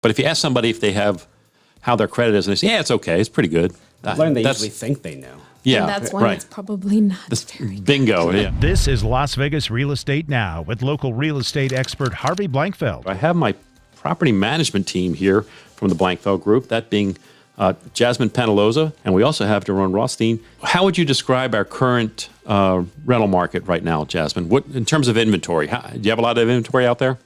But if you ask somebody if they have how their credit is, and they say, yeah, it's okay, it's pretty good. I've learned they usually think they know. Yeah, and that's why it's probably not very good. Bingo, yeah. This is Las Vegas Real Estate Now with local real estate expert Harvey Blankfeld. I have my property management team here from the Blankfeld Group, that being Jazmin Penaloza, and we also have Doron Rothstein. How would you describe our current rental market right now, Jazmin? What in terms of inventory? Do you have a lot of inventory out there?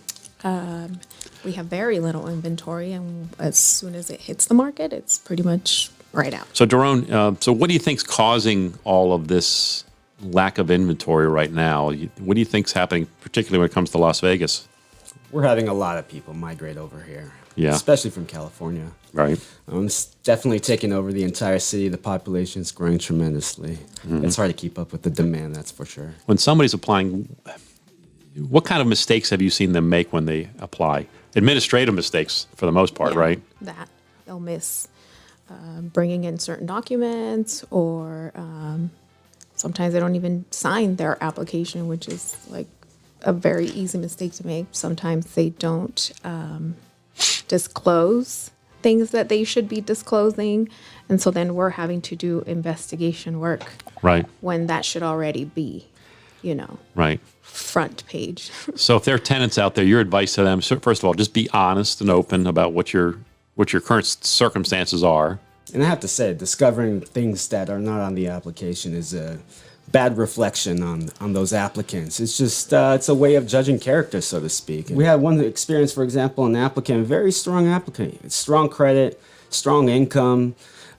We have very little inventory, and as soon as it hits the market, it's pretty much right out. So, Doron, so what do you think's causing all of this lack of inventory right now? What do you think's happening, particularly when it comes to Las Vegas? We're having a lot of people migrate over here. Yeah. Especially from California. Right. It's definitely taking over the entire city. The population's growing tremendously. It's hard to keep up with the demand, that's for sure. When somebody's applying, what kind of mistakes have you seen them make when they apply? Administrative mistakes, for the most part, Yeah, right? That they'll miss bringing in certain documents, or sometimes they don't even sign their application, which is like a very easy mistake to make. Sometimes they don't disclose things that they should be disclosing, and so then we're having to do investigation work, Right. when that should already be, Right. front page. So if there are tenants out there, your advice to them, so first of all, just be honest and open about what your current circumstances are. And I have to say, discovering things that are not on the application is a bad reflection on those applicants. It's just, it's a way of judging character, so to speak. We had one experience, for example, an applicant, very strong applicant, strong credit, strong income.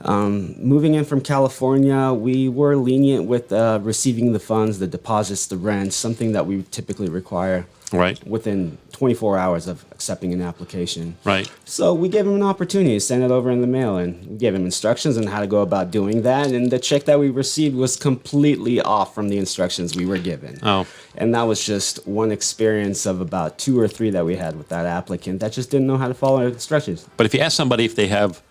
Moving in from California, we were lenient with receiving the funds, the deposits, the rent, something that we typically require Right. within 24 hours of accepting an application. Right. So we gave him an opportunity to send it over in the mail, and we gave him instructions on how to go about doing that. And the check that we received was completely off from the instructions we were given. Oh. And that was just one experience of about 2 or 3 that we had with that applicant that just didn't know how to follow our instructions. But if you ask somebody if they have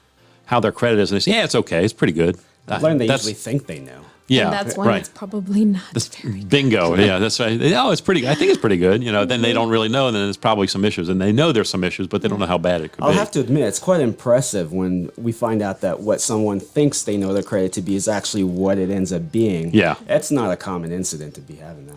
how their credit is, and they say, yeah, it's okay, it's pretty good. I've learned they That's- usually think they know. Yeah, And that's why right. it's probably not very good. Bingo. Yeah, that's right. Oh, it's pretty. I think it's pretty good. Then they don't really know. And then there's probably some issues, and they know there's some issues, but they don't know how bad it could I'll be. have to admit, it's quite impressive when we find out that what someone thinks they know their credit to be is actually what it ends up being. Yeah. It's not a common incident to be having that.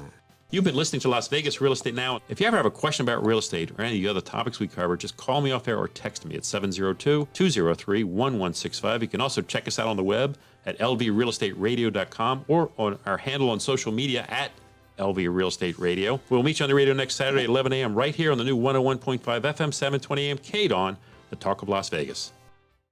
You've been listening to Las Vegas Real Estate Now. If you ever have a question about real estate or any of the other topics we cover, just call me off air or text me at 702-203-1165. You can also check us out on the web at lvrealestateradio.com or on our handle on social media at LV Real Estate Radio. We'll meet you on the radio next Saturday at 11 a.m. right here on the new 101.5 FM, 720 a.m. KDWN, the Talk of Las Vegas.